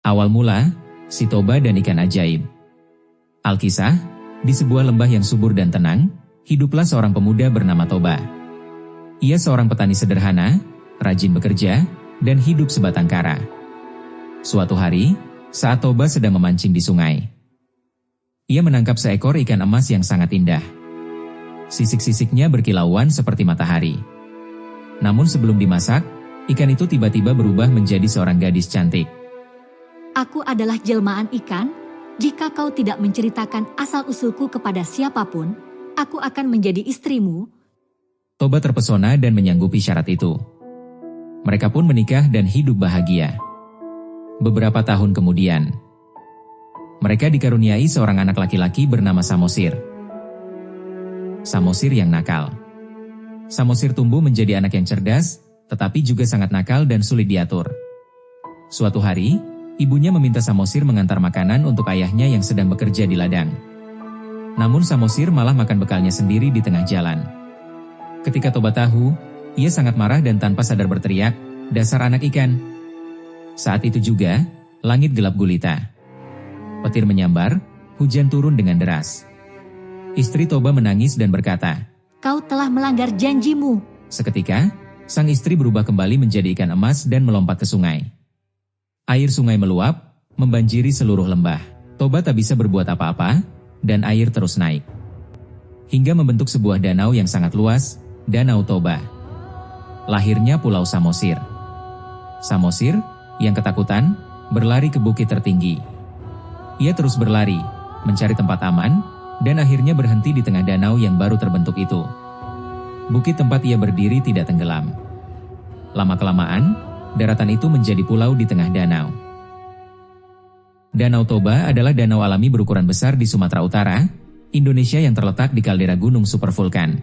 Awal mula, si Toba dan ikan ajaib. Alkisah, di sebuah lembah yang subur dan tenang, hiduplah seorang pemuda bernama Toba. Ia seorang petani sederhana, rajin bekerja, dan hidup sebatang kara. Suatu hari, saat Toba sedang memancing di sungai, ia menangkap seekor ikan emas yang sangat indah. Sisik-sisiknya berkilauan seperti matahari. Namun sebelum dimasak, ikan itu tiba-tiba berubah menjadi seorang gadis cantik. Aku adalah jelmaan ikan. Jika kau tidak menceritakan asal-usulku kepada siapapun, aku akan menjadi istrimu. Toba terpesona dan menyanggupi syarat itu. Mereka pun menikah dan hidup bahagia. Beberapa tahun kemudian, mereka dikaruniai seorang anak laki-laki bernama Samosir. Samosir yang nakal. Samosir tumbuh menjadi anak yang cerdas, tetapi juga sangat nakal dan sulit diatur. Suatu hari, ibunya meminta Samosir mengantar makanan untuk ayahnya yang sedang bekerja di ladang. Namun Samosir malah makan bekalnya sendiri di tengah jalan. Ketika Toba tahu, ia sangat marah dan tanpa sadar berteriak, "Dasar anak ikan!" Saat itu juga, langit gelap gulita. Petir menyambar, hujan turun dengan deras. Istri Toba menangis dan berkata, Kau telah melanggar janjimu. Seketika, sang istri berubah kembali menjadi ikan emas dan melompat ke sungai. Air sungai meluap, membanjiri seluruh lembah. Toba tak bisa berbuat apa-apa, dan air terus naik. Hingga membentuk sebuah danau yang sangat luas, Danau Toba. Lahirnya Pulau Samosir. Samosir, yang ketakutan, berlari ke bukit tertinggi. Ia terus berlari, mencari tempat aman, dan akhirnya berhenti di tengah danau yang baru terbentuk itu. Bukit tempat ia berdiri tidak tenggelam. Lama-kelamaan, daratan itu menjadi pulau di tengah danau. Danau Toba adalah danau alami berukuran besar di Sumatera Utara, Indonesia yang terletak di kaldera gunung supervulkan.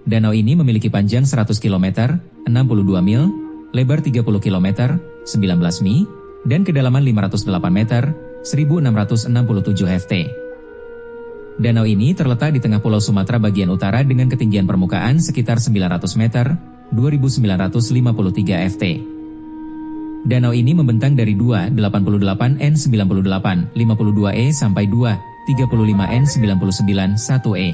Danau ini memiliki panjang 100 km, 62 mil, lebar 30 km, 19 mi, dan kedalaman 508 meter, 1667 ft. Danau ini terletak di tengah Pulau Sumatera bagian utara dengan ketinggian permukaan sekitar 900 meter, 2953 ft. Danau ini membentang dari 2,88 N98, 52E sampai 2,35 N99, 1E.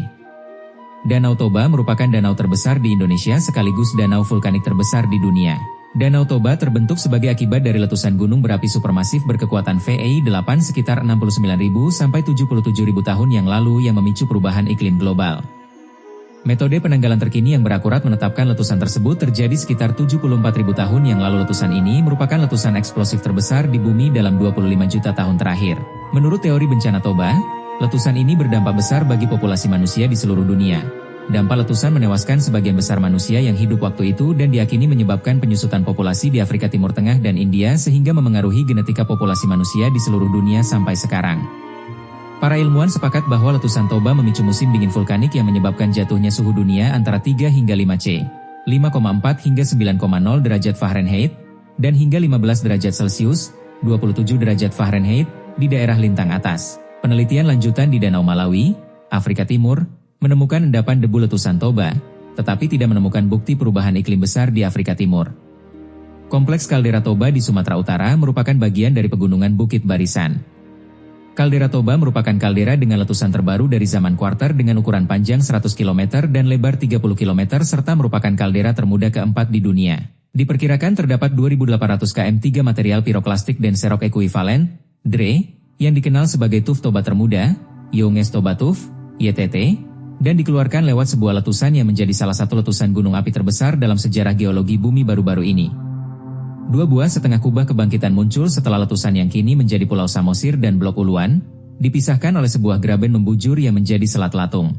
Danau Toba merupakan danau terbesar di Indonesia sekaligus danau vulkanik terbesar di dunia. Danau Toba terbentuk sebagai akibat dari letusan gunung berapi supermasif berkekuatan VEI8 sekitar 69.000 sampai 77.000 tahun yang lalu yang memicu perubahan iklim global. Metode penanggalan terkini yang berakurat menetapkan letusan tersebut terjadi sekitar 74.000 tahun yang lalu. Letusan ini merupakan letusan eksplosif terbesar di bumi dalam 25 juta tahun terakhir. Menurut teori bencana Toba, letusan ini berdampak besar bagi populasi manusia di seluruh dunia. Dampak letusan menewaskan sebagian besar manusia yang hidup waktu itu dan diyakini menyebabkan penyusutan populasi di Afrika Timur Tengah dan India sehingga memengaruhi genetika populasi manusia di seluruh dunia sampai sekarang. Para ilmuwan sepakat bahwa letusan Toba memicu musim dingin vulkanik yang menyebabkan jatuhnya suhu dunia antara 3 hingga 5 C, 5,4 hingga 9,0 derajat Fahrenheit, dan hingga 15 derajat Celcius, 27 derajat Fahrenheit, di daerah lintang atas. Penelitian lanjutan di Danau Malawi, Afrika Timur, menemukan endapan debu letusan Toba, tetapi tidak menemukan bukti perubahan iklim besar di Afrika Timur. Kompleks kaldera Toba di Sumatera Utara merupakan bagian dari pegunungan Bukit Barisan. Kaldera Toba merupakan kaldera dengan letusan terbaru dari zaman kuarter dengan ukuran panjang 100 km dan lebar 30 km serta merupakan kaldera termuda keempat di dunia. Diperkirakan terdapat 2.800 km 3 material piroklastik dan serok ekuivalen, DRE, yang dikenal sebagai tuf Toba termuda, Younges Toba Tuf, YTT, dan dikeluarkan lewat sebuah letusan yang menjadi salah satu letusan gunung api terbesar dalam sejarah geologi bumi baru-baru ini. Dua buah setengah kubah kebangkitan muncul setelah letusan yang kini menjadi Pulau Samosir dan Blok Uluan, dipisahkan oleh sebuah graben membujur yang menjadi Selat Latung.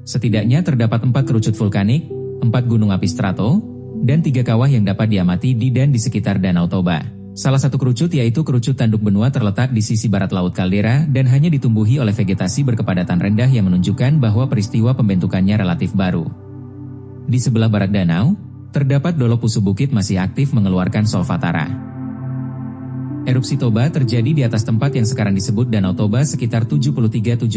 Setidaknya terdapat 4 kerucut vulkanik, 4 gunung api strato, dan 3 kawah yang dapat diamati di dan di sekitar Danau Toba. Salah satu kerucut yaitu kerucut tanduk benua terletak di sisi barat laut kaldera dan hanya ditumbuhi oleh vegetasi berkepadatan rendah yang menunjukkan bahwa peristiwa pembentukannya relatif baru. Di sebelah barat danau, terdapat dolok pusu bukit masih aktif mengeluarkan solvatara. Erupsi Toba terjadi di atas tempat yang sekarang disebut Danau Toba sekitar 73.700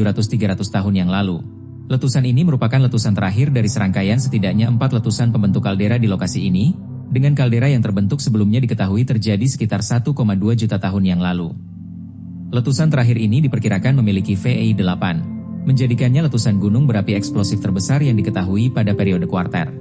tahun yang lalu. Letusan ini merupakan letusan terakhir dari serangkaian setidaknya 4 letusan pembentuk kaldera di lokasi ini, dengan kaldera yang terbentuk sebelumnya diketahui terjadi sekitar 1,2 juta tahun yang lalu. Letusan terakhir ini diperkirakan memiliki VAI8, menjadikannya letusan gunung berapi eksplosif terbesar yang diketahui pada periode kuarter.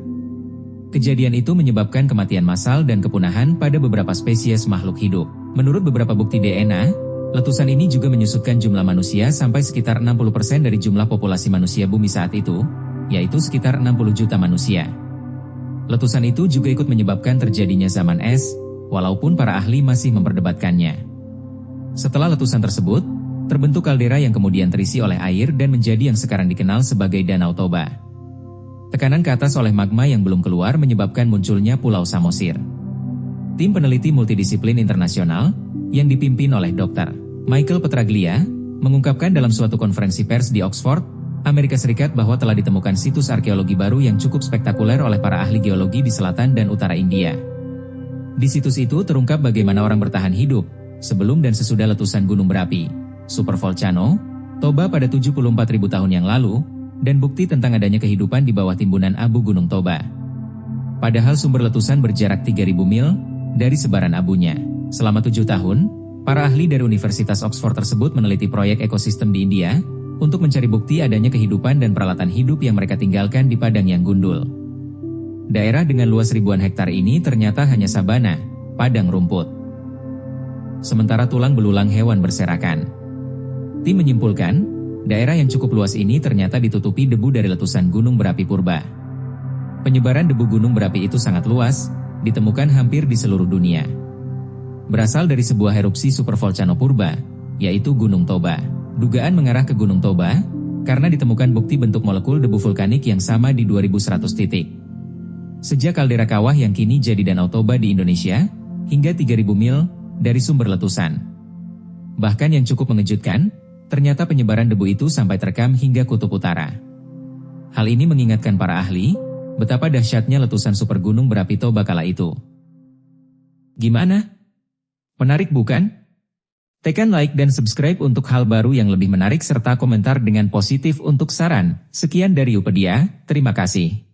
Kejadian itu menyebabkan kematian massal dan kepunahan pada beberapa spesies makhluk hidup. Menurut beberapa bukti DNA, letusan ini juga menyusutkan jumlah manusia sampai sekitar 60% dari jumlah populasi manusia bumi saat itu, yaitu sekitar 60 juta manusia. Letusan itu juga ikut menyebabkan terjadinya zaman es, walaupun para ahli masih memperdebatkannya. Setelah letusan tersebut, terbentuk kaldera yang kemudian terisi oleh air dan menjadi yang sekarang dikenal sebagai Danau Toba. Tekanan ke atas oleh magma yang belum keluar menyebabkan munculnya Pulau Samosir. Tim peneliti multidisiplin internasional, yang dipimpin oleh Dr. Michael Petraglia, mengungkapkan dalam suatu konferensi pers di Oxford, Amerika Serikat bahwa telah ditemukan situs arkeologi baru yang cukup spektakuler oleh para ahli geologi di selatan dan utara India. Di situs itu terungkap bagaimana orang bertahan hidup sebelum dan sesudah letusan gunung berapi supervolcano Toba pada 74.000 tahun yang lalu, dan bukti tentang adanya kehidupan di bawah timbunan abu Gunung Toba. Padahal sumber letusan berjarak 3.000 mil dari sebaran abunya. Selama 7 tahun, para ahli dari Universitas Oxford tersebut meneliti proyek ekosistem di India untuk mencari bukti adanya kehidupan dan peralatan hidup yang mereka tinggalkan di padang yang gundul. Daerah dengan luas ribuan hektar ini ternyata hanya sabana, padang rumput. Sementara tulang belulang hewan berserakan. Tim menyimpulkan, daerah yang cukup luas ini ternyata ditutupi debu dari letusan gunung berapi purba. Penyebaran debu gunung berapi itu sangat luas, ditemukan hampir di seluruh dunia. Berasal dari sebuah erupsi supervolcano purba, yaitu Gunung Toba. Dugaan mengarah ke Gunung Toba, karena ditemukan bukti bentuk molekul debu vulkanik yang sama di 2100 titik. Sejak kaldera kawah yang kini jadi Danau Toba di Indonesia, hingga 3.000 mil dari sumber letusan. Bahkan yang cukup mengejutkan, ternyata penyebaran debu itu sampai terekam hingga kutub utara. Hal ini mengingatkan para ahli, betapa dahsyatnya letusan super gunung berapi Toba kala itu. Gimana? Menarik bukan? Tekan like dan subscribe untuk hal baru yang lebih menarik serta komentar dengan positif untuk saran. Sekian dari Upedia, terima kasih.